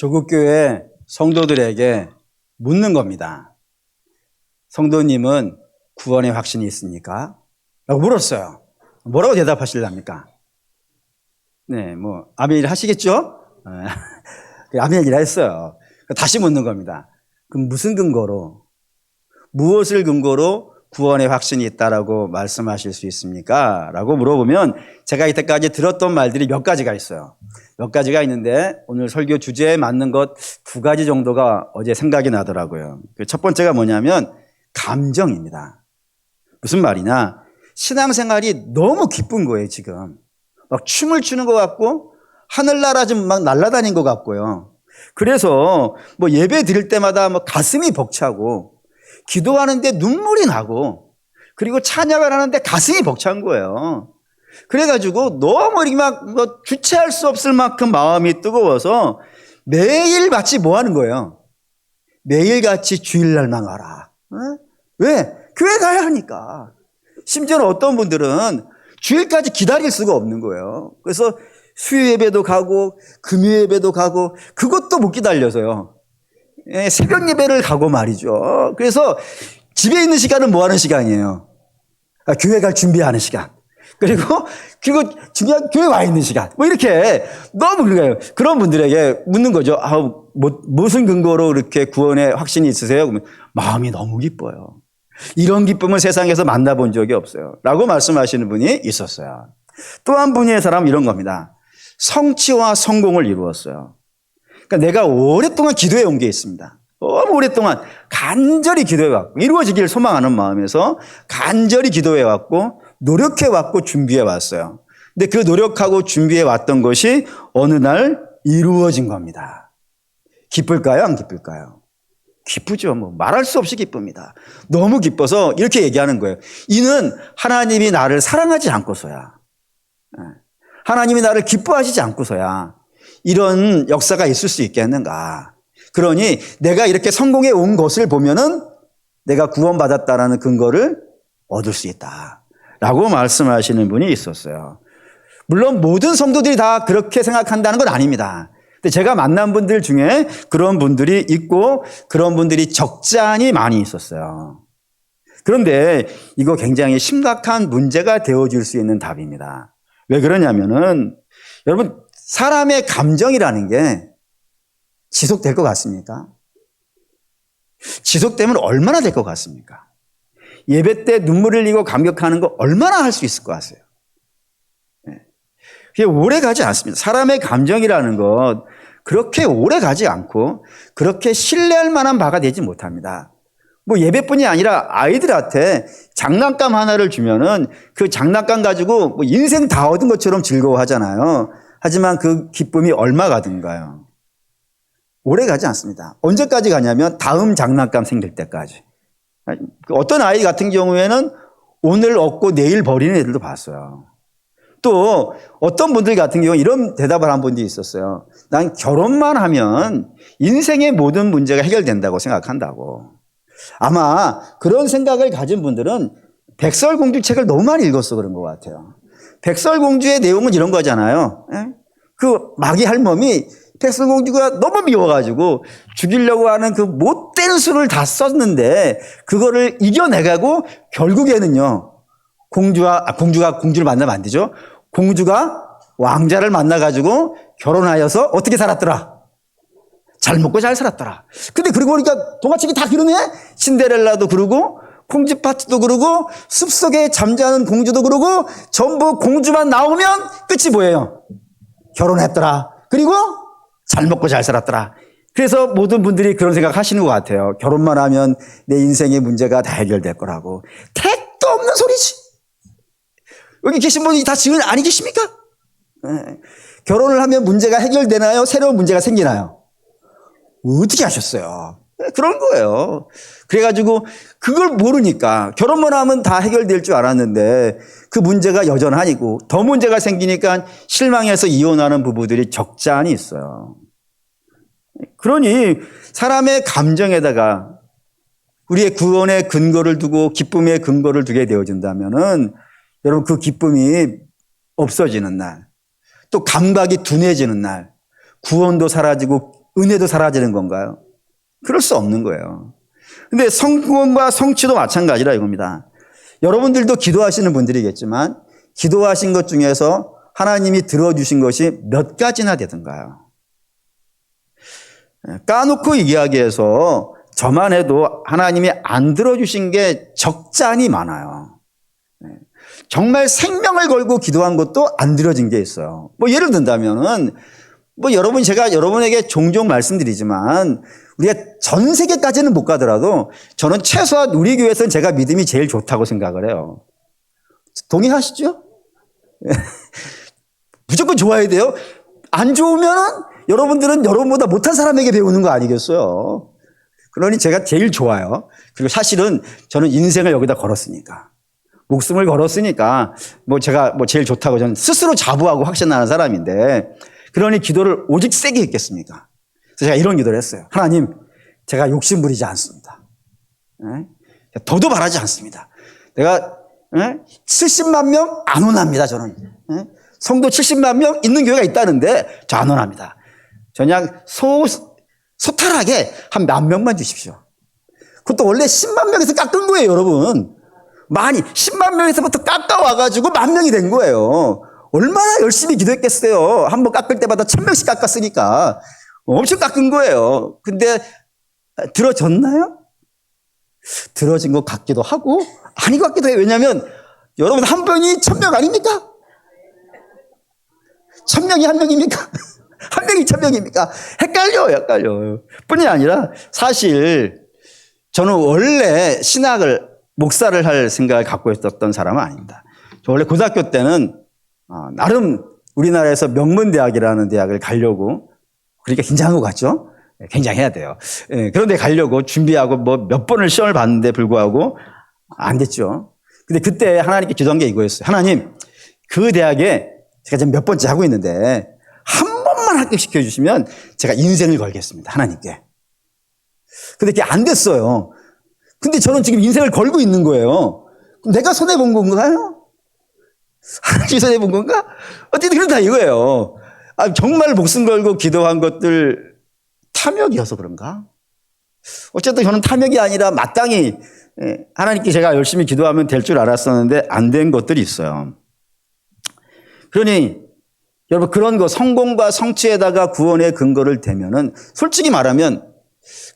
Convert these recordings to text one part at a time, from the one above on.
조국교회 성도들에게 묻는 겁니다. 성도님은 구원의 확신이 있습니까? 라고 물었어요. 뭐라고 대답하실랍니까? 네, 아멘 하시겠죠? 아멘이라 했어요. 다시 묻는 겁니다. 그럼 무슨 근거로, 무엇을 근거로 구원의 확신이 있다라고 말씀하실 수 있습니까? 라고 물어보면 제가 이때까지 들었던 말들이 몇 가지가 있어요. 몇 가지가 있는데 오늘 설교 주제에 맞는 것 두 가지 정도가 어제 생각이 나더라고요. 첫 번째가 뭐냐면 감정입니다. 무슨 말이냐? 신앙생활이 너무 기쁜 거예요, 지금. 막 춤을 추는 것 같고 하늘나라 좀 막 날아다닌 것 같고요. 그래서 예배 드릴 때마다 가슴이 벅차고 기도하는데 눈물이 나고 그리고 찬양을 하는데 가슴이 벅찬 거예요. 그래가지고 너무 이렇게 주체할 수 없을 만큼 마음이 뜨거워서 매일같이 뭐 하는 거예요? 매일같이 주일날만 와라. 왜? 교회 가야 하니까. 심지어는 어떤 분들은 주일까지 기다릴 수가 없는 거예요. 그래서 수요 예배도 가고 금요 예배도 가고 그것도 못 기다려서요. 새벽 예배를 가고 말이죠. 그래서 집에 있는 시간은 뭐 하는 시간이에요? 교회 갈 준비하는 시간. 그리고 중요한 교회 와 있는 시간. 이렇게 너무 그래요. 그런 분들에게 묻는 거죠. 무슨 근거로 이렇게 구원의 확신이 있으세요? 그러면 마음이 너무 기뻐요. 이런 기쁨을 세상에서 만나본 적이 없어요. 라고 말씀하시는 분이 있었어요. 또 한 분의 사람은 이런 겁니다. 성취와 성공을 이루었어요. 그러니까 내가 오랫동안 기도해 온 게 있습니다. 너무 오랫동안 간절히 기도해 왔고 이루어지기를 소망하는 마음에서 간절히 기도해 왔고 노력해 왔고 준비해 왔어요. 근데 그 노력하고 준비해 왔던 것이 어느 날 이루어진 겁니다. 기쁠까요? 안 기쁠까요? 기쁘죠. 말할 수 없이 기쁩니다. 너무 기뻐서 이렇게 얘기하는 거예요. 이는 하나님이 나를 사랑하지 않고서야, 하나님이 나를 기뻐하시지 않고서야 이런 역사가 있을 수 있겠는가. 그러니 내가 이렇게 성공해 온 것을 보면은 내가 구원받았다라는 근거를 얻을 수 있다라고 말씀하시는 분이 있었어요. 물론 모든 성도들이 다 그렇게 생각한다는 건 아닙니다. 근데 제가 만난 분들 중에 그런 분들이 있고 그런 분들이 적잖이 많이 있었어요. 그런데 이거 굉장히 심각한 문제가 되어줄 수 있는 답입니다. 왜 그러냐면은 여러분 사람의 감정이라는 게 지속될 것 같습니까? 지속되면 얼마나 될 것 같습니까? 예배 때 눈물 흘리고 감격하는 거 얼마나 할 수 있을 것 같아요? 그게 오래 가지 않습니다. 사람의 감정이라는 것 그렇게 오래 가지 않고 그렇게 신뢰할 만한 바가 되지 못합니다. 예배뿐이 아니라 아이들한테 장난감 하나를 주면은 그 장난감 가지고 인생 다 얻은 것처럼 즐거워하잖아요. 하지만 그 기쁨이 얼마 가든가요? 오래 가지 않습니다. 언제까지 가냐면 다음 장난감 생길 때까지. 어떤 아이 같은 경우에는 오늘 얻고 내일 버리는 애들도 봤어요. 또 어떤 분들 같은 경우는 이런 대답을 한 분도 있었어요. 난 결혼만 하면 인생의 모든 문제가 해결된다고 생각한다고. 아마 그런 생각을 가진 분들은 백설공주 책을 너무 많이 읽었어 그런 것 같아요. 백설공주의 내용은 이런 거잖아요. 그 마귀 할멈이 백설공주가 너무 미워가지고 죽이려고 하는 그 못된 수를 다 썼는데 그거를 이겨내가고 결국에는요 공주가 공주를 만나면 안 되죠. 공주가 왕자를 만나가지고 결혼하여서 어떻게 살았더라? 잘 먹고 잘 살았더라. 근데 그러고 보니까 동화책이 다 그러네? 신데렐라도 그러고 콩쥐파트도 그러고 숲속에 잠자는 공주도 그러고 전부 공주만 나오면 끝이 뭐예요? 결혼했더라. 그리고 잘 먹고 잘 살았더라. 그래서 모든 분들이 그런 생각 하시는 것 같아요. 결혼만 하면 내 인생의 문제가 다 해결될 거라고. 택도 없는 소리지. 여기 계신 분이 다 지금 아니 계십니까? 결혼을 하면 문제가 해결되나요? 새로운 문제가 생기나요? 어떻게 하셨어요? 그런 거예요. 그래가지고 그걸 모르니까 결혼만 하면 다 해결될 줄 알았는데 그 문제가 여전하고 더 문제가 생기니까 실망해서 이혼하는 부부들이 적잖이 있어요. 그러니 사람의 감정에다가 우리의 구원의 근거를 두고 기쁨의 근거를 두게 되어진다면은 여러분 그 기쁨이 없어지는 날, 또 감각이 둔해지는 날, 구원도 사라지고 은혜도 사라지는 건가요? 그럴 수 없는 거예요. 근데 성공과 성취도 마찬가지라 이겁니다. 여러분들도 기도하시는 분들이겠지만 기도하신 것 중에서 하나님이 들어주신 것이 몇 가지나 되던가요? 까놓고 이야기해서 저만 해도 하나님이 안 들어주신 게 적잖이 많아요. 정말 생명을 걸고 기도한 것도 안 들어진 게 있어요. 뭐 예를 든다면은 제가 여러분에게 종종 말씀드리지만 우리가 전 세계까지는 못 가더라도 저는 최소한 우리 교회에서는 제가 믿음이 제일 좋다고 생각을 해요. 동의하시죠? 무조건 좋아야 돼요. 안 좋으면은 여러분들은 여러분보다 못한 사람에게 배우는 거 아니겠어요? 그러니 제가 제일 좋아요. 그리고 사실은 저는 인생을 여기다 걸었으니까. 목숨을 걸었으니까 제가 제일 좋다고 저는 스스로 자부하고 확신하는 사람인데 그러니 기도를 오직 세게 했겠습니까? 그래서 제가 이런 기도를 했어요. 하나님, 제가 욕심 부리지 않습니다. 더도 바라지 않습니다. 내가 70만 명 안 원합니다, 저는. 성도 70만 명 있는 교회가 있다는데 저 안 원합니다. 그냥 소탈하게 한 만 명만 주십시오. 그것도 원래 10만 명에서 깎은 거예요, 여러분. 많이 10만 명에서부터 깎아와가지고 만 명이 된 거예요. 얼마나 열심히 기도했겠어요. 한번 깎을 때마다 1000명씩 깎았으니까 엄청 깎은 거예요. 근데 들어졌나요? 들어진 것 같기도 하고 아닌 것 같기도 해요. 왜냐하면 여러분 한 분이 1000명 아닙니까? 1000명이 한 명입니까? 한 명이 1000명입니까? 헷갈려요. 뿐이 아니라 사실 저는 원래 목사를 할 생각을 갖고 있었던 사람은 아닙니다. 저 원래 고등학교 때는 나름 우리나라에서 명문대학이라는 대학을 가려고 그러니까 긴장한 것 같죠? 굉장히 해야 돼요. 그런데 가려고 준비하고 몇 번을 시험을 봤는데 불구하고 안 됐죠. 근데 그때 하나님께 기도한 게 이거였어요. 하나님, 그 대학에 제가 지금 몇 번째 하고 있는데 한 번만 합격시켜 주시면 제가 인생을 걸겠습니다. 하나님께. 근데 그게 안 됐어요. 근데 저는 지금 인생을 걸고 있는 거예요. 그럼 내가 손해본 건가요? 하나님이 손해본 건가? 어쨌든 그렇다 이거예요. 정말 목숨 걸고 기도한 것들 탐욕이어서 그런가? 어쨌든 저는 탐욕이 아니라 마땅히 하나님께 제가 열심히 기도하면 될 줄 알았었는데 안 된 것들이 있어요. 그러니 여러분 그런 거 성공과 성취에다가 구원의 근거를 대면은 솔직히 말하면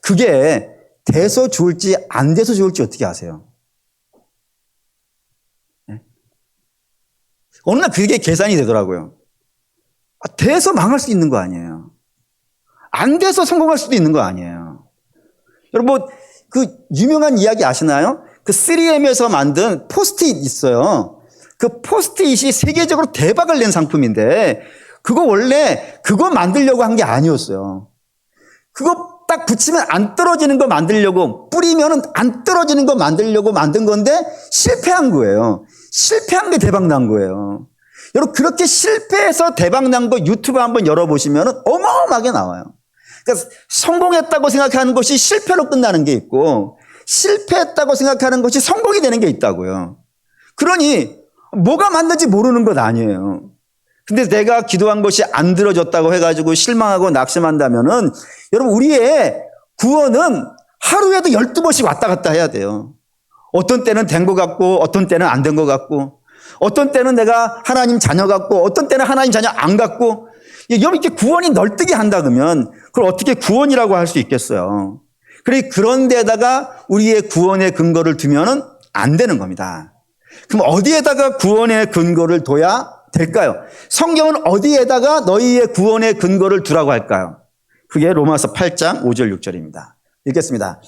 그게 돼서 좋을지 안 돼서 좋을지 어떻게 아세요? 어느 날 그게 계산이 되더라고요. 돼서 망할 수 있는 거 아니에요. 안 돼서 성공할 수도 있는 거 아니에요. 여러분 그 유명한 이야기 아시나요? 그 3M에서 만든 포스트잇 있어요. 그 포스트잇이 세계적으로 대박을 낸 상품인데 그거 만들려고 한 게 아니었어요. 그거 딱 붙이면 안 떨어지는 거 만들려고 뿌리면은 안 떨어지는 거 만들려고 만든 건데 실패한 거예요. 실패한 게 대박 난 거예요. 여러분 그렇게 실패해서 대박 난 거 유튜브 한번 열어보시면은 어마어마하게 나와요. 그러니까 성공했다고 생각하는 것이 실패로 끝나는 게 있고 실패했다고 생각하는 것이 성공이 되는 게 있다고요. 그러니 뭐가 맞는지 모르는 것 아니에요. 근데 내가 기도한 것이 안 들어졌다고 해가지고 실망하고 낙심한다면은 여러분 우리의 구원은 하루에도 12번씩 왔다 갔다 해야 돼요. 어떤 때는 된 것 같고 어떤 때는 안 된 것 같고 어떤 때는 내가 하나님 자녀 같고 어떤 때는 하나님 자녀 안 같고 여러분 이렇게 구원이 널뛰게 한다 그러면 그걸 어떻게 구원이라고 할 수 있겠어요. 그런 데다가 우리의 구원의 근거를 두면은 안 되는 겁니다. 그럼 어디에다가 구원의 근거를 둬야 될까요? 성경은 어디에다가 너희의 구원의 근거를 두라고 할까요? 그게 로마서 8장 5절 6절입니다. 읽겠습니다.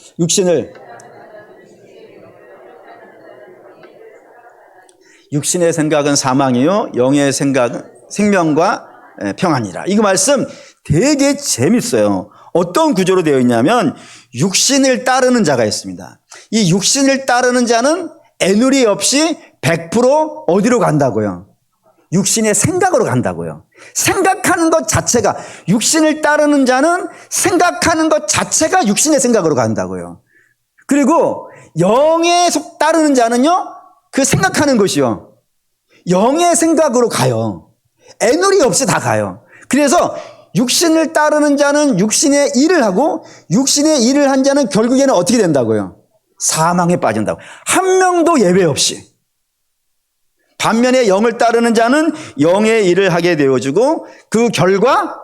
육신의 생각은 사망이요 영의 생각은 생명과 평안이라. 이거 말씀 되게 재밌어요. 어떤 구조로 되어 있냐면 육신을 따르는 자가 있습니다. 이 육신을 따르는 자는 애누리 없이 100% 어디로 간다고요? 육신의 생각으로 간다고요. 생각하는 것 자체가 육신을 따르는 자는 생각하는 것 자체가 육신의 생각으로 간다고요. 그리고 영에 따르는 자는요. 그 생각하는 것이요. 영의 생각으로 가요. 애누리 없이 다 가요. 그래서 육신을 따르는 자는 육신의 일을 하고 육신의 일을 한 자는 결국에는 어떻게 된다고요? 사망에 빠진다고. 한 명도 예외 없이. 반면에 영을 따르는 자는 영의 일을 하게 되어지고 그 결과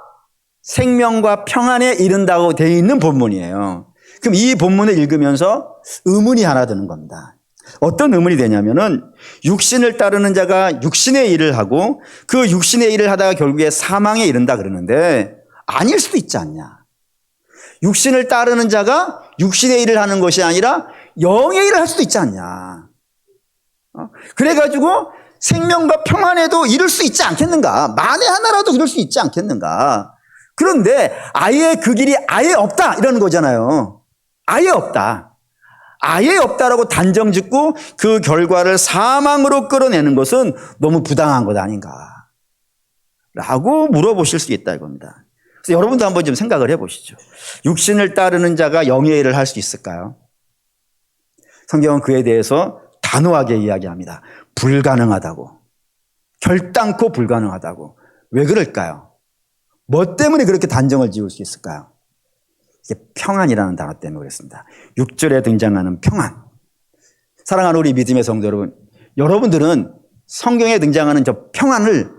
생명과 평안에 이른다고 되어 있는 본문이에요. 그럼 이 본문을 읽으면서 의문이 하나 드는 겁니다. 어떤 의문이 되냐면은 육신을 따르는 자가 육신의 일을 하고 그 육신의 일을 하다가 결국에 사망에 이른다 그러는데 아닐 수도 있지 않냐. 육신을 따르는 자가 육신의 일을 하는 것이 아니라 영의 일을 할 수도 있지 않냐. 그래가지고 생명과 평안에도 이룰 수 있지 않겠는가. 만에 하나라도 이룰 수 있지 않겠는가. 그런데 아예 그 길이 아예 없다 이러는 거잖아요. 아예 없다. 아예 없다라고 단정 짓고 그 결과를 사망으로 끌어내는 것은 너무 부당한 것 아닌가 라고 물어보실 수 있다 이겁니다. 그래서 여러분도 한번 좀 생각을 해보시죠. 육신을 따르는 자가 영의 일을 할 수 있을까요? 성경은 그에 대해서 단호하게 이야기합니다. 불가능하다고. 결단코 불가능하다고. 왜 그럴까요? 뭐 때문에 그렇게 단정을 지을 수 있을까요? 이게 평안이라는 단어 때문에 그렇습니다. 6절에 등장하는 평안. 사랑하는 우리 믿음의 성도 여러분, 여러분들은 성경에 등장하는 저 평안을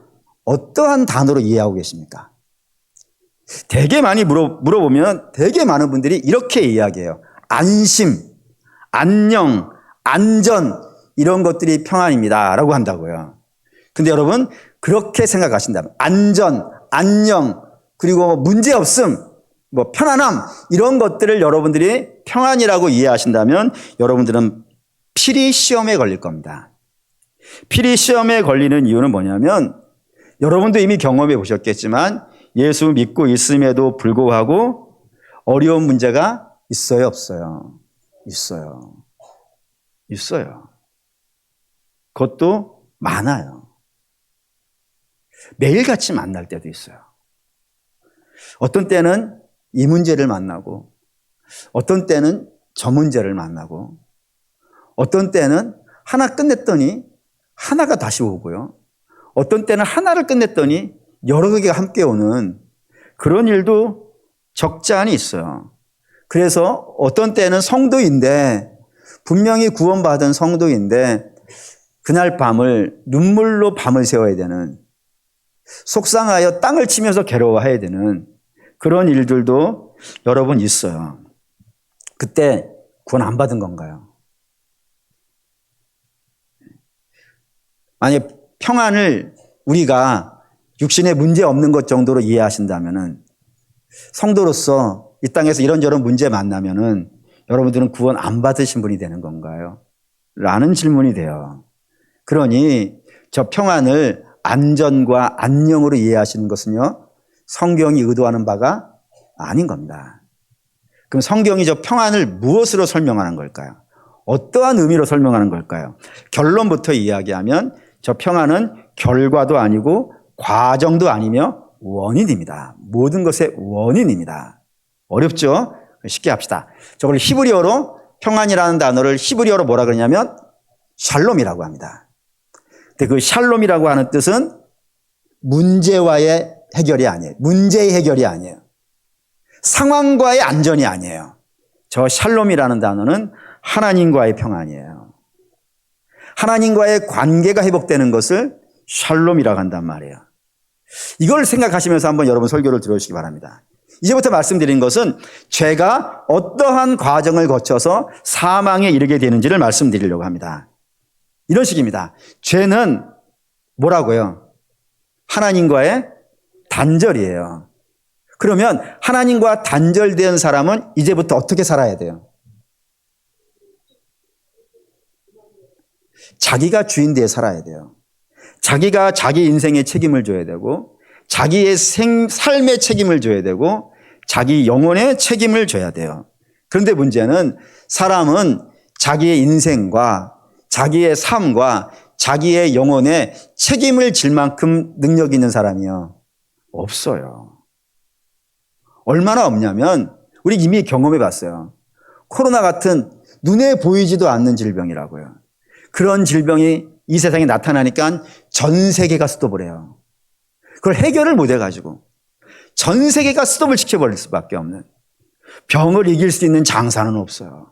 어떠한 단어로 이해하고 계십니까? 되게 많이 물어보면 되게 많은 분들이 이렇게 이야기해요. 안심, 안녕, 안전 이런 것들이 평안입니다 라고 한다고요. 근데 여러분 그렇게 생각하신다면 안전, 안녕 그리고 문제없음 뭐 편안함 이런 것들을 여러분들이 평안이라고 이해하신다면 여러분들은 필히 시험에 걸릴 겁니다. 필히 시험에 걸리는 이유는 뭐냐면 여러분도 이미 경험해 보셨겠지만 예수 믿고 있음에도 불구하고 어려운 문제가 있어요 없어요? 있어요. 있어요. 그것도 많아요. 매일같이 만날 때도 있어요. 어떤 때는 이 문제를 만나고 어떤 때는 저 문제를 만나고 어떤 때는 하나 끝냈더니 하나가 다시 오고요. 어떤 때는 하나를 끝냈더니 여러 개가 함께 오는 그런 일도 적지 않이 있어요. 그래서 어떤 때는 성도인데 분명히 구원받은 성도인데 그날 밤을 눈물로 밤을 새워야 되는 속상하여 땅을 치면서 괴로워해야 되는 그런 일들도 여러분 있어요. 그때 구원 안 받은 건가요? 만약 평안을 우리가 육신에 문제 없는 것 정도로 이해하신다면은 성도로서 이 땅에서 이런저런 문제 만나면은 여러분들은 구원 안 받으신 분이 되는 건가요? 라는 질문이 돼요. 그러니 저 평안을 안전과 안녕으로 이해하시는 것은요, 성경이 의도하는 바가 아닌 겁니다. 그럼 성경이 저 평안을 무엇으로 설명하는 걸까요? 어떠한 의미로 설명하는 걸까요? 결론부터 이야기하면 저 평안은 결과도 아니고 과정도 아니며 원인입니다. 모든 것의 원인입니다. 어렵죠? 쉽게 합시다. 저걸 히브리어로 평안이라는 단어를 히브리어로 뭐라 그러냐면 샬롬이라고 합니다. 근데 그 샬롬이라고 하는 뜻은 문제와의 해결이 아니에요. 문제의 해결이 아니에요. 상황과의 안전이 아니에요. 저 샬롬이라는 단어는 하나님과의 평안이에요. 하나님과의 관계가 회복되는 것을 샬롬이라고 한단 말이에요. 이걸 생각하시면서 한번 여러분 설교를 들어주시기 바랍니다. 이제부터 말씀드린 것은 죄가 어떠한 과정을 거쳐서 사망에 이르게 되는지를 말씀드리려고 합니다. 이런 식입니다. 죄는 뭐라고요? 하나님과의 단절이에요. 그러면 하나님과 단절된 사람은 이제부터 어떻게 살아야 돼요? 자기가 주인되어 살아야 돼요. 자기가 자기 인생에 책임을 져야 되고 자기의 삶의 책임을 져야 되고 자기 영혼의 책임을 져야 돼요. 그런데 문제는 사람은 자기의 인생과 자기의 삶과 자기의 영혼에 책임을 질 만큼 능력 있는 사람이요? 없어요. 얼마나 없냐면 우리 이미 경험해 봤어요. 코로나 같은 눈에 보이지도 않는 질병이라고요. 그런 질병이 이 세상에 나타나니까 전 세계가 스톱을 해요. 그걸 해결을 못 해가지고 전 세계가 스톱을 시켜버릴 수밖에 없는, 병을 이길 수 있는 장사는 없어요.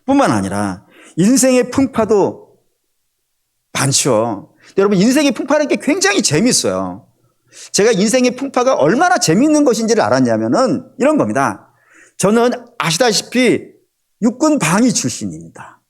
뿐만 아니라 인생의 풍파도 많죠. 여러분, 인생의 풍파라는 게 굉장히 재밌어요. 제가 인생의 풍파가 얼마나 재밌는 것인지를 알았냐면은 이런 겁니다. 저는 아시다시피 육군 방위 출신입니다.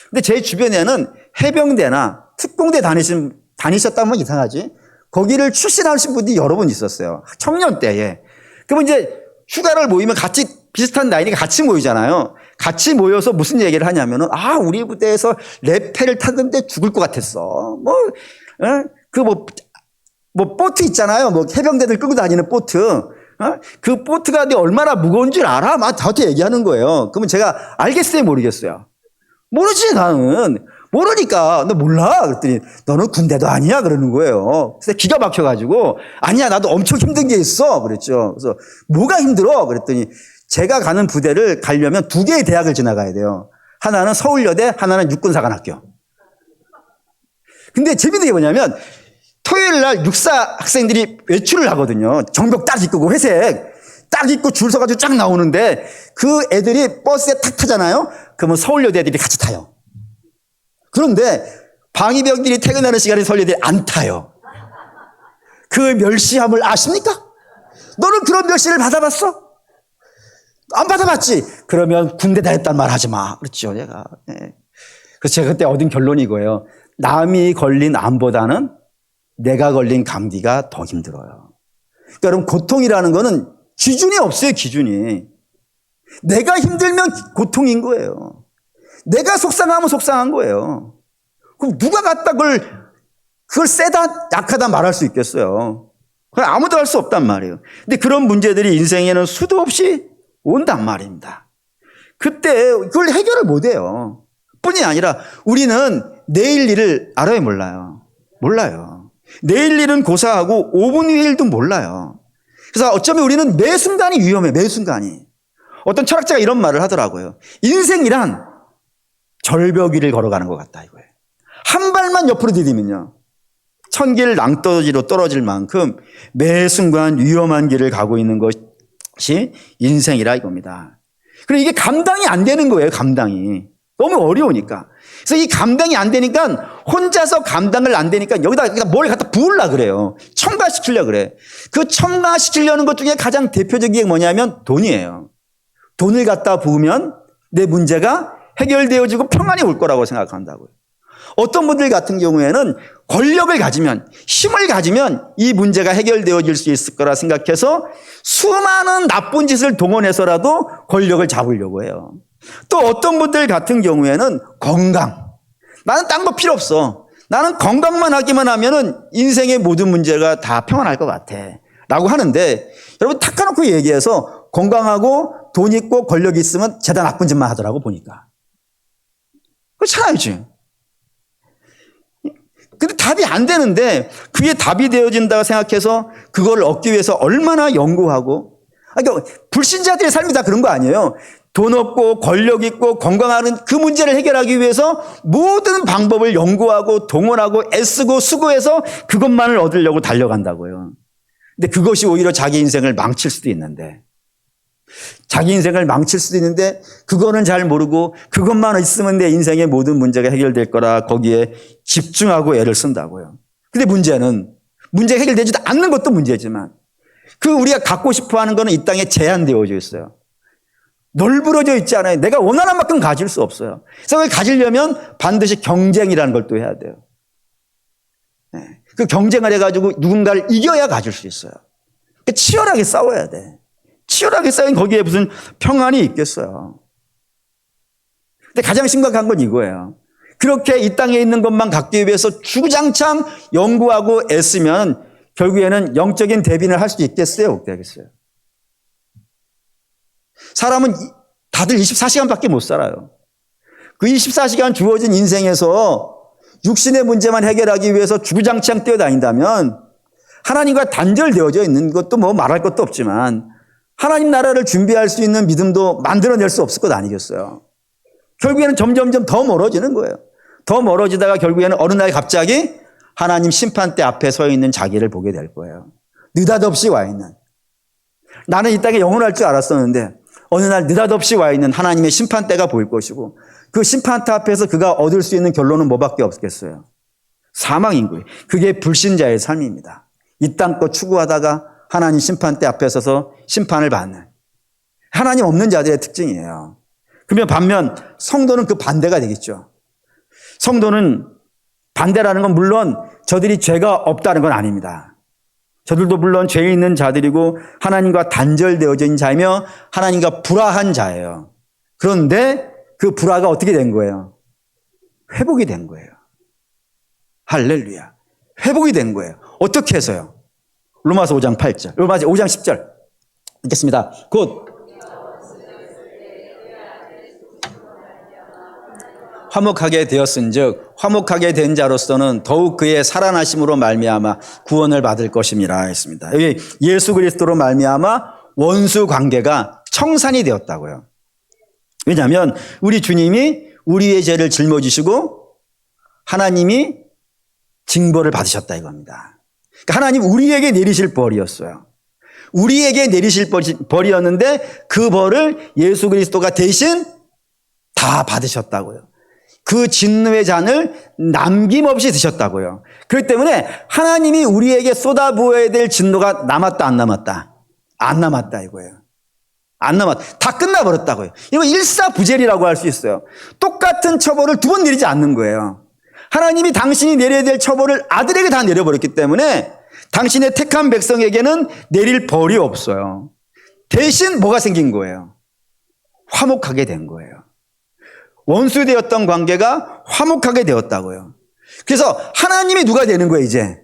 근데 제 주변에는 해병대나 특공대 다니셨다면 이상하지? 거기를 출신하신 분들이 여러 분 있었어요. 청년 때에. 그러면 이제 휴가를 모이면 같이 비슷한 나이니까 같이 모이잖아요. 같이 모여서 무슨 얘기를 하냐면은, 우리 부대에서 레페를 타는데 죽을 것 같았어. 보트 있잖아요. 해병대들 끌고 다니는 보트. 그 보트가 얼마나 무거운 줄 알아? 막 저한테 얘기하는 거예요. 그러면 제가 알겠어요? 모르겠어요? 모르지, 나는. 모르니까. 너 몰라? 그랬더니 너는 군대도 아니야? 그러는 거예요. 그래서 기가 막혀가지고 아니야, 나도 엄청 힘든 게 있어. 그랬죠. 그래서 뭐가 힘들어? 그랬더니 제가 가는 부대를 가려면 2개의 대학을 지나가야 돼요. 하나는 서울여대, 하나는 육군사관학교. 근데 재밌는 게 뭐냐면 토요일 날 육사 학생들이 외출을 하거든요. 정복 딱 입고 회색 딱 입고 줄 서가지고 쫙 나오는데 그 애들이 버스에 탁 타잖아요. 그러면 서울여대 애들이 같이 타요. 그런데 방위병들이 퇴근하는 시간에 서울여대 안 타요. 그 멸시함을 아십니까? 너는 그런 멸시를 받아봤어? 안 받아봤지? 그러면 군대 다녔단 말 하지 마. 그렇죠, 제가. 네. 그래서 제가 그때 얻은 결론이 이거예요. 남이 걸린 암보다는 내가 걸린 감기가 더 힘들어요. 그러니까 여러분, 고통이라는 거는 기준이 없어요, 기준이. 내가 힘들면 고통인 거예요. 내가 속상하면 속상한 거예요. 그럼 누가 갖다 그걸 세다, 약하다 말할 수 있겠어요? 그건 아무도 할 수 없단 말이에요. 근데 그런 문제들이 인생에는 수도 없이 온단 말입니다. 그때 그걸 해결을 못 해요. 뿐이 아니라 우리는 내일 일을 알아요, 몰라요? 몰라요. 내일 일은 고사하고 5분 후의 일도 몰라요. 그래서 어쩌면 우리는 매 순간이 위험해, 매 순간이. 어떤 철학자가 이런 말을 하더라고요. 인생이란 절벽 위를 걸어가는 것 같다, 이거예요. 한 발만 옆으로 디디면요, 천길 낭떠러지로 떨어질 만큼 매 순간 위험한 길을 가고 있는 것이 인생이라 이겁니다. 그리고 이게 감당이 안 되는 거예요, 감당이. 너무 어려우니까. 그래서 이 감당이 안 되니까 혼자서 감당을 안 되니까 여기다 뭘 갖다 부으려고 그래요. 첨가시키려고 그래. 그 첨가시키려는 것 중에 가장 대표적인 게 뭐냐면 돈이에요. 돈을 갖다 부으면 내 문제가 해결되어지고 평안이 올 거라고 생각한다고요. 어떤 분들 같은 경우에는 권력을 가지면, 힘을 가지면 이 문제가 해결되어질 수 있을 거라 생각해서 수많은 나쁜 짓을 동원해서라도 권력을 잡으려고 해요. 또 어떤 분들 같은 경우에는 건강. 나는 딴 거 필요 없어. 나는 건강만 하기만 하면은 인생의 모든 문제가 다 평안할 것 같아. 라고 하는데, 여러분 탁해놓고 얘기해서 건강하고 돈 있고 권력이 있으면 죄다 나쁜 짓만 하더라고, 보니까. 그렇잖아요. 근데 답이 안 되는데 그게 답이 되어진다고 생각해서 그걸 얻기 위해서 얼마나 연구하고, 그러니까 불신자들의 삶이 다 그런 거 아니에요. 돈 없고 권력 있고 건강하는 그 문제를 해결하기 위해서 모든 방법을 연구하고 동원하고 애쓰고 수고해서 그것만을 얻으려고 달려간다고요. 근데 그것이 오히려 자기 인생을 망칠 수도 있는데, 그거는 잘 모르고 그것만 있으면 내 인생의 모든 문제가 해결될 거라 거기에 집중하고 애를 쓴다고요. 근데 문제가 해결되지도 않는 것도 문제지만 그 우리가 갖고 싶어 하는 거는 이 땅에 제한되어져 있어요. 널브러져 있지 않아요. 내가 원하는 만큼 가질 수 없어요. 그래서 그걸 가지려면 반드시 경쟁이라는 걸 또 해야 돼요. 그 경쟁을 해가지고 누군가를 이겨야 가질 수 있어요. 그러니까 치열하게 싸워야 돼. 치열하게 싸우면 거기에 무슨 평안이 있겠어요. 근데 가장 심각한 건 이거예요. 그렇게 이 땅에 있는 것만 갖기 위해서 주구장창 연구하고 애쓰면 결국에는 영적인 대비를 할 수 있겠어요? 없겠어요? 사람은 다들 24시간밖에 못 살아요. 그 24시간 주어진 인생에서 육신의 문제만 해결하기 위해서 주구장창 뛰어다닌다면 하나님과 단절되어져 있는 것도 뭐 말할 것도 없지만 하나님 나라를 준비할 수 있는 믿음도 만들어낼 수 없을 것 아니겠어요? 결국에는 점점점 더 멀어지는 거예요. 더 멀어지다가 결국에는 어느 날 갑자기 하나님 심판대 앞에 서 있는 자기를 보게 될 거예요. 느닷없이 와 있는. 나는 이 땅에 영원할 줄 알았었는데 어느 날 느닷없이 와 있는 하나님의 심판대가 보일 것이고 그 심판대 앞에서 그가 얻을 수 있는 결론은 뭐밖에 없겠어요? 사망인 거예요. 그게 불신자의 삶입니다. 이 땅 거 추구하다가 하나님 심판대 앞에 서서 심판을 받는 하나님 없는 자들의 특징이에요. 그러면 반면 성도는 그 반대가 되겠죠. 성도는 반대라는 건 물론 저들이 죄가 없다는 건 아닙니다. 저들도 물론 죄 있는 자들이고 하나님과 단절되어진 자이며 하나님과 불화한 자예요. 그런데 그 불화가 어떻게 된 거예요? 회복이 된 거예요. 할렐루야. 회복이 된 거예요. 어떻게 해서요? 로마서 5장 8절, 로마서 5장 10절 읽겠습니다. 곧 화목하게 되었은즉 화목하게 된 자로서는 더욱 그의 살아나심으로 말미암아 구원을 받을 것임이라 했습니다. 여기 예수 그리스도로 말미암아 원수 관계가 청산이 되었다고요. 왜냐하면 우리 주님이 우리의 죄를 짊어지시고 하나님이 징벌을 받으셨다 이겁니다. 그러니까 하나님 우리에게 내리실 벌이었어요. 우리에게 내리실 벌이었는데 그 벌을 예수 그리스도가 대신 다 받으셨다고요. 그 진노의 잔을 남김없이 드셨다고요. 그렇기 때문에 하나님이 우리에게 쏟아부어야 될 진노가 남았다 안 남았다? 안 남았다 이거예요. 안 남았다. 다 끝나버렸다고요. 이거 일사부재리라고 할 수 있어요. 똑같은 처벌을 두 번 내리지 않는 거예요. 하나님이 당신이 내려야 될 처벌을 아들에게 다 내려버렸기 때문에 당신의 택한 백성에게는 내릴 벌이 없어요. 대신 뭐가 생긴 거예요? 화목하게 된 거예요. 원수되었던 관계가 화목하게 되었다고요. 그래서 하나님이 누가 되는 거예요, 이제?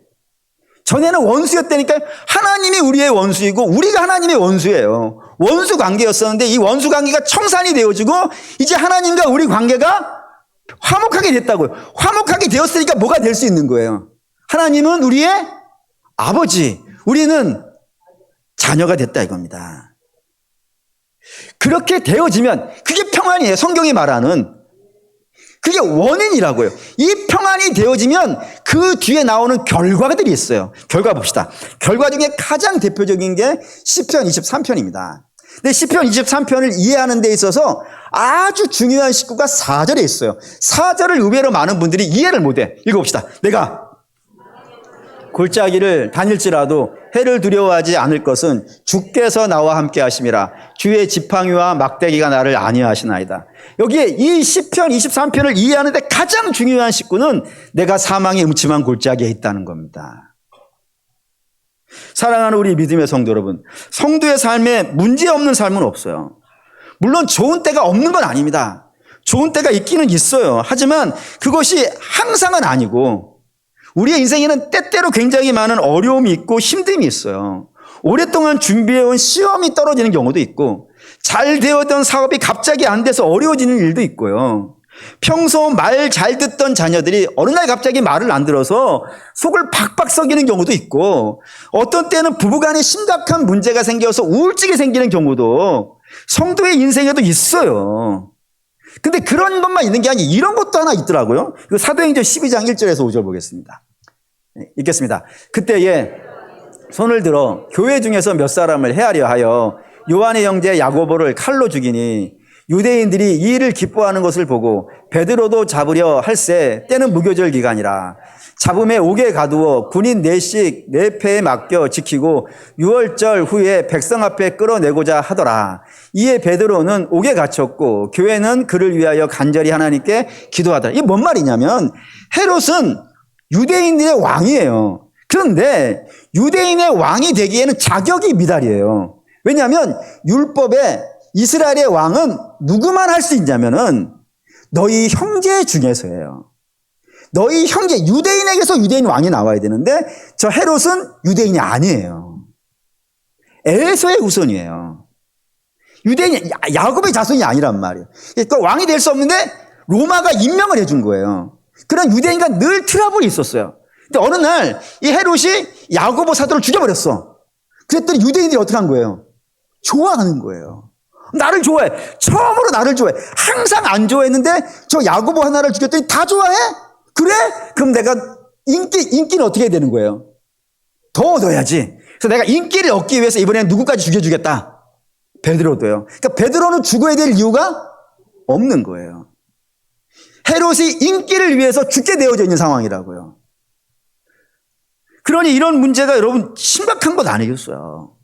전에는 원수였다니까 하나님이 우리의 원수이고 우리가 하나님의 원수예요. 원수 관계였었는데 이 원수 관계가 청산이 되어지고 이제 하나님과 우리 관계가 화목하게 됐다고요. 화목하게 되었으니까 뭐가 될 수 있는 거예요? 하나님은 우리의 아버지, 우리는 자녀가 됐다 이겁니다. 그렇게 되어지면 그게 평안이에요. 성경이 말하는 그게 원인이라고요. 이 평안이 되어지면 그 뒤에 나오는 결과들이 있어요. 결과 봅시다. 결과 중에 가장 대표적인 게 시편 23편입니다. 근데 시편 23편을 이해하는 데 있어서 아주 중요한 식구가 4절에 있어요. 4절을 의외로 많은 분들이 이해를 못해. 읽어봅시다. 내가 골짜기를 다닐지라도 해를 두려워하지 않을 것은 주께서 나와 함께 하심이라. 주의 지팡이와 막대기가 나를 안위하시나이다. 여기에 이 시편 23편을 이해하는 데 가장 중요한 식구는 내가 사망의 음침한 골짜기에 있다는 겁니다. 사랑하는 우리 믿음의 성도 여러분, 성도의 삶에 문제없는 삶은 없어요. 물론 좋은 때가 없는 건 아닙니다. 좋은 때가 있기는 있어요. 하지만 그것이 항상은 아니고 우리의 인생에는 때때로 굉장히 많은 어려움이 있고 힘듦이 있어요. 오랫동안 준비해온 시험이 떨어지는 경우도 있고 잘 되었던 사업이 갑자기 안 돼서 어려워지는 일도 있고요. 평소 말 잘 듣던 자녀들이 어느 날 갑자기 말을 안 들어서 속을 박박 썩이는 경우도 있고 어떤 때는 부부간에 심각한 문제가 생겨서 우울증이 생기는 경우도 성도의 인생에도 있어요. 근데 그런 것만 있는 게 아니고 이런 것도 하나 있더라고요. 사도행전 12장 1절에서 5절 보겠습니다. 읽겠습니다. 그때에 손을 들어 교회 중에서 몇 사람을 헤아려 하여 요한의 형제 야고보를 칼로 죽이니 유대인들이 이 일을 기뻐하는 것을 보고 베드로도 잡으려 할새 때는 무교절 기간이라. 잡음에 옥에 가두어 군인 4씩 4패에 맡겨 지키고 6월절 후에 백성 앞에 끌어내고자 하더라. 이에 베드로는 옥에 갇혔고 교회는 그를 위하여 간절히 하나님께 기도하더라. 이게 뭔 말이냐면 헤롯은 유대인들의 왕이에요. 그런데 유대인의 왕이 되기에는 자격이 미달이에요. 왜냐하면 율법에 이스라엘의 왕은 누구만 할 수 있냐면은 너희 형제 중에서예요. 너희 형제, 유대인에게서 유대인 왕이 나와야 되는데 저 헤롯은 유대인이 아니에요. 에서의 후손이에요. 유대인, 야곱의 자손이 아니란 말이에요. 그러니까 왕이 될 수 없는데 로마가 임명을 해준 거예요. 그런 유대인과 늘 트러블이 있었어요. 근데 어느 날 이 헤롯이 야고보 사도를 죽여버렸어. 그랬더니 유대인들이 어떻게 한 거예요? 좋아하는 거예요. 나를 좋아해. 처음으로 나를 좋아해. 항상 안 좋아했는데 저 야고보 하나를 죽였더니 다 좋아해? 그래? 그럼 내가 인기는 어떻게 해야 되는 거예요? 더 얻어야지. 그래서 내가 인기를 얻기 위해서 이번에는 누구까지 죽여주겠다. 베드로도요. 그러니까 베드로는 죽어야 될 이유가 없는 거예요. 헤롯이 인기를 위해서 죽게 되어져 있는 상황이라고요. 그러니 이런 문제가 여러분 심각한 것 아니겠어요.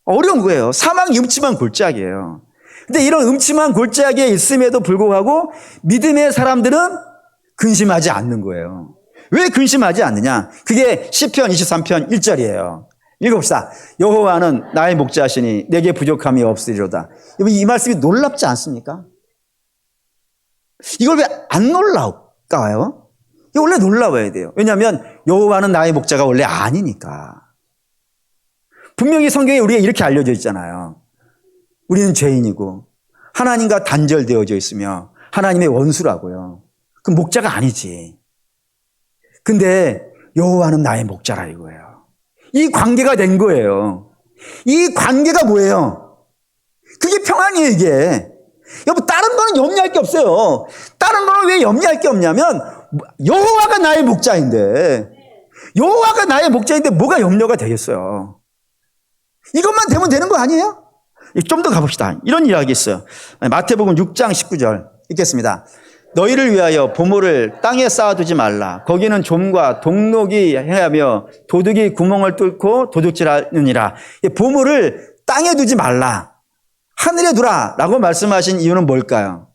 어려운 거예요. 사망이 음침한 골짜기예요. 근데 이런 음침한 골짜기에 있음에도 불구하고 믿음의 사람들은 근심하지 않는 거예요. 왜 근심하지 않느냐? 그게 시편 23편 1절이에요. 읽읍시다. 여호와는 나의 목자시니 내게 부족함이 없으리로다. 이 말씀이 놀랍지 않습니까? 이걸 왜 안 놀라울까요? 이거 원래 놀라워야 돼요. 왜냐하면 여호와는 나의 목자가 원래 아니니까. 분명히 성경에 우리가 이렇게 알려져 있잖아요. 우리는 죄인이고 하나님과 단절되어져 있으며 하나님의 원수라고요. 그 목자가 아니지. 근데 여호와는 나의 목자라 이거예요. 이 관계가 된 거예요. 이 관계가 뭐예요? 그게 평안이에요, 이게. 여러분, 다른 거는 염려할 게 없어요. 다른 거는 왜 염려할 게 없냐면 여호와가 나의 목자인데 뭐가 염려가 되겠어요? 이것만 되면 되는 거 아니에요? 좀 더 가봅시다. 이런 이야기 있어요. 마태복음 6장 19절 읽겠습니다. 너희를 위하여 보물을 땅에 쌓아두지 말라. 거기는 좀과 동록이 행하며 도둑이 구멍을 뚫고 도둑질하느니라. 보물을 땅에 두지 말라. 하늘에 두라 라고 말씀하신 이유는 뭘까요?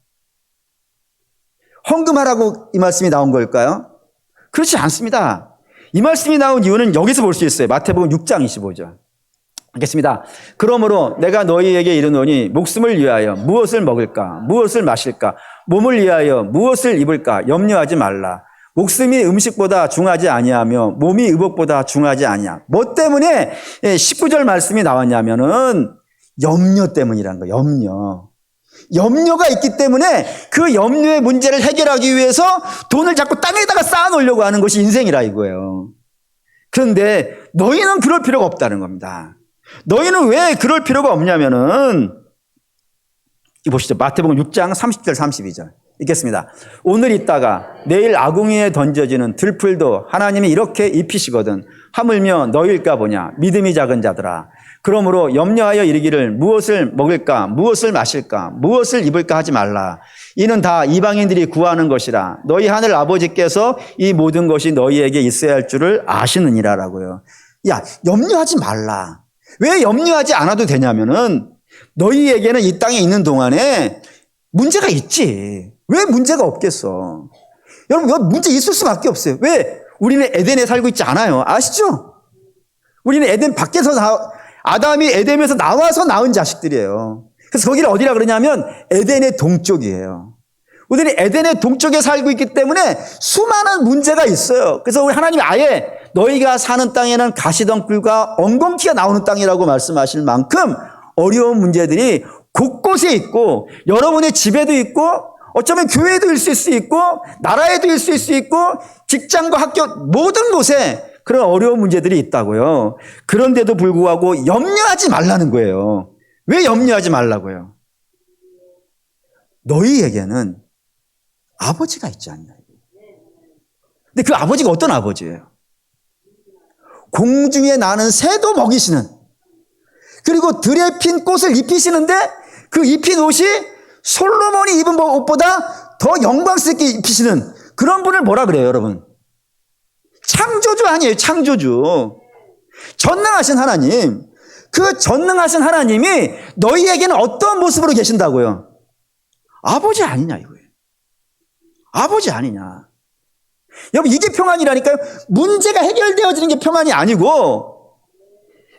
헌금하라고 이 말씀이 나온 걸까요? 그렇지 않습니다. 이 말씀이 나온 이유는 여기서 볼 수 있어요. 마태복음 6장 25절. 알겠습니다. 그러므로 내가 너희에게 이르노니 목숨을 위하여 무엇을 먹을까? 무엇을 마실까? 몸을 위하여 무엇을 입을까? 염려하지 말라. 목숨이 음식보다 중하지 아니하며 몸이 의복보다 중하지 아니하. 뭐 때문에 19절 말씀이 나왔냐면은 염려 때문이라는 거예요. 염려가 있기 때문에 그 염려의 문제를 해결하기 위해서 돈을 자꾸 땅에다가 쌓아놓으려고 하는 것이 인생이라 이거예요. 그런데 너희는 그럴 필요가 없다는 겁니다. 너희는 왜 그럴 필요가 없냐면은 이 보시죠. 마태복음 6장 30절 32절 읽겠습니다. 오늘 있다가 내일 아궁이에 던져지는 들풀도 하나님이 이렇게 입히시거든 하물며 너희일까 보냐 믿음이 작은 자들아. 그러므로 염려하여 이르기를 무엇을 먹을까 무엇을 마실까 무엇을 입을까 하지 말라. 이는 다 이방인들이 구하는 것이라. 너희 하늘 아버지께서 이 모든 것이 너희에게 있어야 할 줄을 아시느니라라고요. 야, 염려하지 말라. 왜 염려하지 않아도 되냐면은 너희에게는 이 땅에 있는 동안에 문제가 있지. 왜 문제가 없겠어? 여러분, 문제 있을 수밖에 없어요. 왜? 우리는 에덴에 살고 있지 않아요. 아시죠? 우리는 에덴 밖에서 아담이 에덴에서 나와서 낳은 자식들이에요. 그래서 거기를 어디라 그러냐면 에덴의 동쪽이에요. 우리는 에덴의 동쪽에 살고 있기 때문에 수많은 문제가 있어요. 그래서 우리 하나님이 아예 너희가 사는 땅에는 가시덩굴과 엉겅퀴가 나오는 땅이라고 말씀하실 만큼 어려운 문제들이 곳곳에 있고 여러분의 집에도 있고 어쩌면 교회에도 있을 수 있고 나라에도 있을 수 있고 직장과 학교 모든 곳에 그런 어려운 문제들이 있다고요. 그런데도 불구하고 염려하지 말라는 거예요. 왜 염려하지 말라고요? 너희에게는 아버지가 있지 않냐. 근데 그 아버지가 어떤 아버지예요? 공중에 나는 새도 먹이시는, 그리고 들에 핀 꽃을 입히시는데 그 입힌 옷이 솔로몬이 입은 옷보다 더 영광스럽게 입히시는 그런 분을 뭐라 그래요, 여러분? 창조주 아니에요, 창조주. 전능하신 하나님. 그 전능하신 하나님이 너희에게는 어떤 모습으로 계신다고요? 아버지 아니냐 이거예요. 아버지 아니냐. 여러분, 이게 평안이라니까요. 문제가 해결되어지는 게 평안이 아니고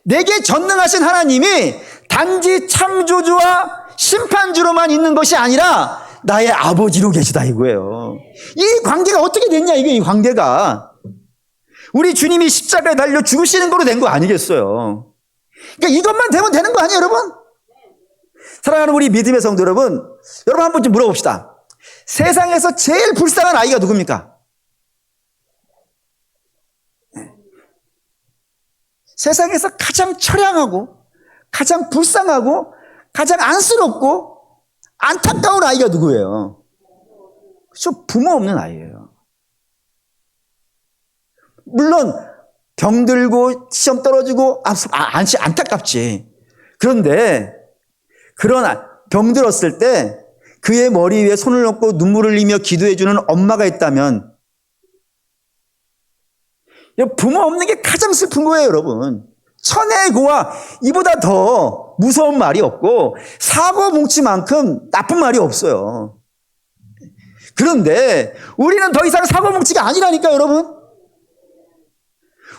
내게 전능하신 하나님이 단지 창조주와 심판주로만 있는 것이 아니라 나의 아버지로 계시다 이거예요. 이 관계가 어떻게 됐냐 이게, 이 관계가. 우리 주님이 십자가에 달려 죽으시는 거로 된 거 아니겠어요. 그러니까 이것만 되면 되는 거 아니에요, 여러분? 사랑하는 우리 믿음의 성도 여러분, 여러분 한 번 좀 물어봅시다. 세상에서 제일 불쌍한 아이가 누굽니까? 세상에서 가장 처량하고 가장 불쌍하고 가장 안쓰럽고 안타까운 아이가 누구예요? 그렇죠? 부모 없는 아이예요. 물론 병들고 시험 떨어지고 안타깝지. 그런데 그런 병들었을 때 그의 머리 위에 손을 얹고 눈물을 흘리며 기도해 주는 엄마가 있다면 부모 없는 게 가장 슬픈 거예요, 여러분. 천혜의 고와 이보다 더 무서운 말이 없고 사고 뭉치만큼 나쁜 말이 없어요. 그런데 우리는 더 이상 사고 뭉치가 아니라니까, 여러분.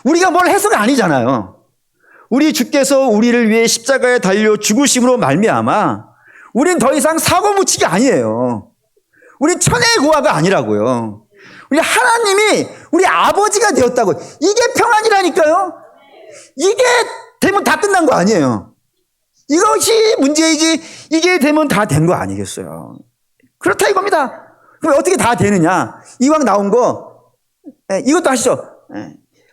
우리가 뭘 해서가 아니잖아요. 우리 주께서 우리를 위해 십자가에 달려 죽으심으로 말미암아 우린 더 이상 사고 뭉치가 아니에요. 우리 천혜의 고아가 아니라고요. 우리 하나님이 우리 아버지가 되었다고. 이게 평안이라니까요. 이게 되면 다 끝난 거 아니에요. 이것이 문제이지 이게 되면 다 된 거 아니겠어요. 그렇다 이겁니다. 그럼 어떻게 다 되느냐. 이왕 나온 거 이것도 하시죠.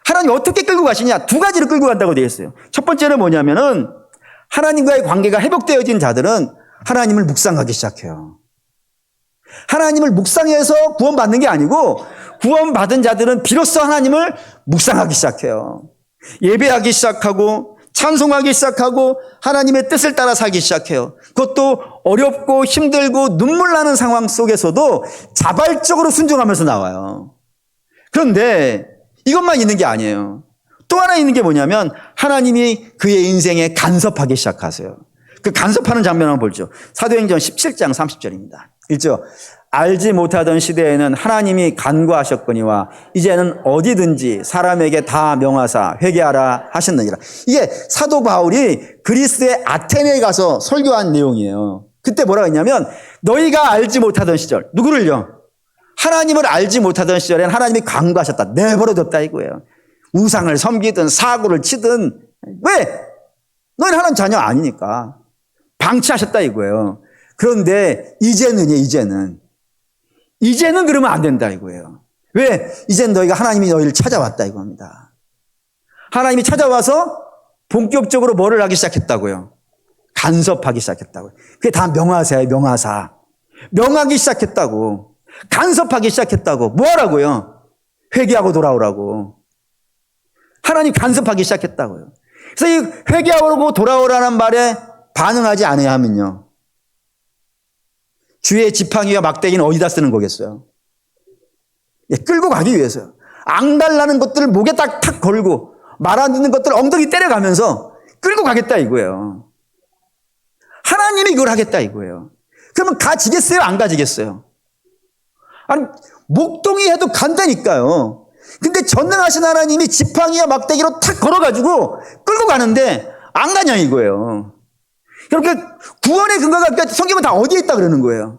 하나님 어떻게 끌고 가시냐. 두 가지로 끌고 간다고 되어 있어요. 첫 번째는 뭐냐면은 하나님과의 관계가 회복되어진 자들은 하나님을 묵상하기 시작해요. 하나님을 묵상해서 구원받는 게 아니고 구원받은 자들은 비로소 하나님을 묵상하기 시작해요. 예배하기 시작하고 찬송하기 시작하고 하나님의 뜻을 따라 살기 시작해요. 그것도 어렵고 힘들고 눈물 나는 상황 속에서도 자발적으로 순종하면서 나와요. 그런데 이것만 있는 게 아니에요. 또 하나 있는 게 뭐냐면 하나님이 그의 인생에 간섭하기 시작하세요. 그 간섭하는 장면 한번 보죠. 사도행전 17장 30절입니다. 읽죠. 알지 못하던 시대에는 하나님이 간구하셨거니와 이제는 어디든지 사람에게 다 명하사 회개하라 하셨느니라. 이게 사도 바울이 그리스의 아테네에 가서 설교한 내용이에요. 그때 뭐라고 했냐면 너희가 알지 못하던 시절, 누구를요? 하나님을 알지 못하던 시절에는 하나님이 간구하셨다. 내버려뒀다 이거예요. 우상을 섬기든 사고를 치든. 왜? 너희는 하나님 자녀 아니니까. 방치하셨다 이거예요. 그런데 이제는 그러면 안 된다 이거예요. 왜? 이제는 너희가 하나님이 너희를 찾아왔다 이겁니다. 하나님이 찾아와서 본격적으로 뭐를 하기 시작했다고요? 간섭하기 시작했다고요. 그게 다 명하사예요, 명하사. 명하기 시작했다고. 간섭하기 시작했다고. 뭐 하라고요? 회개하고 돌아오라고. 하나님 간섭하기 시작했다고요. 그래서 이 회개하고 돌아오라는 말에 반응하지 않아야 하면요. 주의 지팡이와 막대기는 어디다 쓰는 거겠어요? 끌고 가기 위해서요. 앙달나는 것들을 목에 탁 걸고 말 안 듣는 것들을 엉덩이 때려가면서 끌고 가겠다 이거예요. 하나님이 이걸 하겠다 이거예요. 그러면 가지겠어요? 안 가지겠어요? 아니 목동이 해도 간다니까요. 근데 전능하신 하나님이 지팡이와 막대기로 탁 걸어가지고 끌고 가는데 안 가냐 이거예요. 그러니까 구원의 근거가 성경은 다 어디에 있다 그러는 거예요.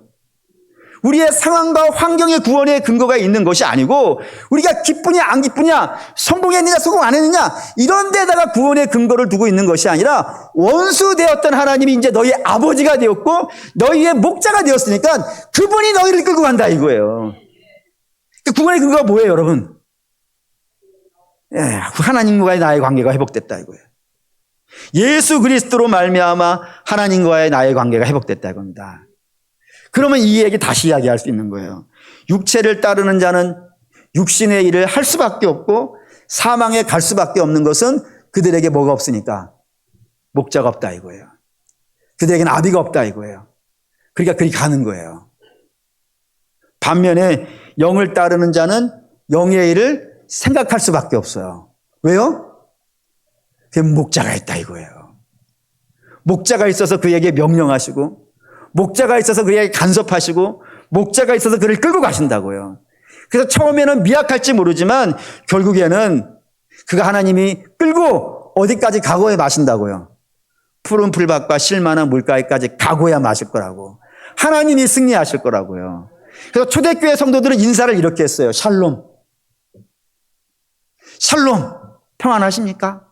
우리의 상황과 환경의 구원의 근거가 있는 것이 아니고 우리가 기쁘냐 안 기쁘냐 성공했느냐 성공 안 했느냐 이런 데다가 구원의 근거를 두고 있는 것이 아니라 원수 되었던 하나님이 이제 너희의 아버지가 되었고 너희의 목자가 되었으니까 그분이 너희를 끌고 간다 이거예요. 구원의 근거가 뭐예요 여러분? 하나님과의 나의 관계가 회복됐다 이거예요. 예수 그리스도로 말미암아 하나님과의 나의 관계가 회복됐다 이겁니다. 그러면 이 얘기 다시 이야기할 수 있는 거예요. 육체를 따르는 자는 육신의 일을 할 수밖에 없고 사망에 갈 수밖에 없는 것은 그들에게 뭐가 없으니까 목자가 없다 이거예요. 그들에게는 아비가 없다 이거예요. 그러니까 그리 가는 거예요. 반면에 영을 따르는 자는 영의 일을 생각할 수밖에 없어요. 왜요? 그 목자가 있다 이거예요. 목자가 있어서 그에게 명령하시고 목자가 있어서 그에게 간섭하시고 목자가 있어서 그를 끌고 가신다고요. 그래서 처음에는 미약할지 모르지만 결국에는 그가 하나님이 끌고 어디까지 가고야 마신다고요. 푸른 풀밭과 실만한 물가에까지 가고야 마실 거라고. 하나님이 승리하실 거라고요. 그래서 초대교회 성도들은 인사를 이렇게 했어요. 샬롬. 샬롬. 평안하십니까?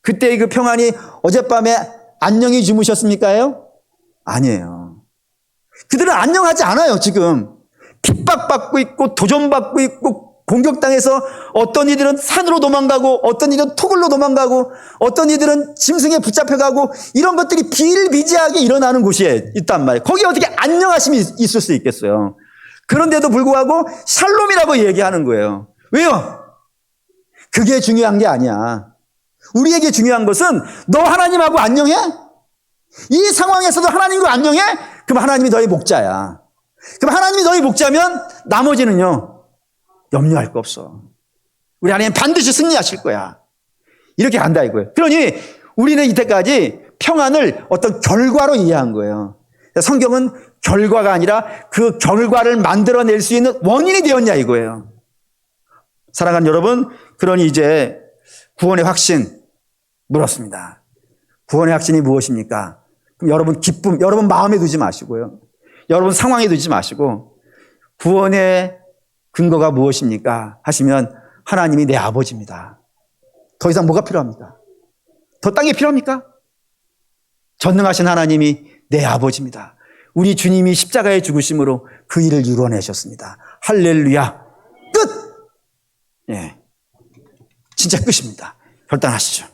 그때의 그 평안이 어젯밤에 안녕히 주무셨습니까요? 아니에요. 그들은 안녕하지 않아요, 지금. 핍박받고 있고, 도전받고 있고, 공격당해서 어떤 이들은 산으로 도망가고, 어떤 이들은 토굴로 도망가고, 어떤 이들은 짐승에 붙잡혀가고, 이런 것들이 비일비재하게 일어나는 곳이 있단 말이에요. 거기에 어떻게 안녕하심이 있을 수 있겠어요. 그런데도 불구하고 샬롬이라고 얘기하는 거예요. 왜요? 그게 중요한 게 아니야. 우리에게 중요한 것은 너 하나님하고 안녕해? 이 상황에서도 하나님과 안녕해? 그럼 하나님이 너의 목자야. 그럼 하나님이 너의 목자면 나머지는요, 염려할 거 없어. 우리 하나님 반드시 승리하실 거야. 이렇게 간다 이거예요. 그러니 우리는 이때까지 평안을 어떤 결과로 이해한 거예요. 성경은 결과가 아니라 그 결과를 만들어낼 수 있는 원인이 되었냐 이거예요. 사랑하는 여러분, 그러니 이제 구원의 확신 물었습니다. 구원의 확신이 무엇입니까? 그럼 여러분 기쁨, 여러분 마음에 두지 마시고요. 여러분 상황에 두지 마시고 구원의 근거가 무엇입니까? 하시면 하나님이 내 아버지입니다. 더 이상 뭐가 필요합니까? 더 딴 게 필요합니까? 전능하신 하나님이 내 아버지입니다. 우리 주님이 십자가에 죽으심으로 그 일을 이루어내셨습니다. 할렐루야. 끝! 예. 진짜 끝입니다. 결단하시죠.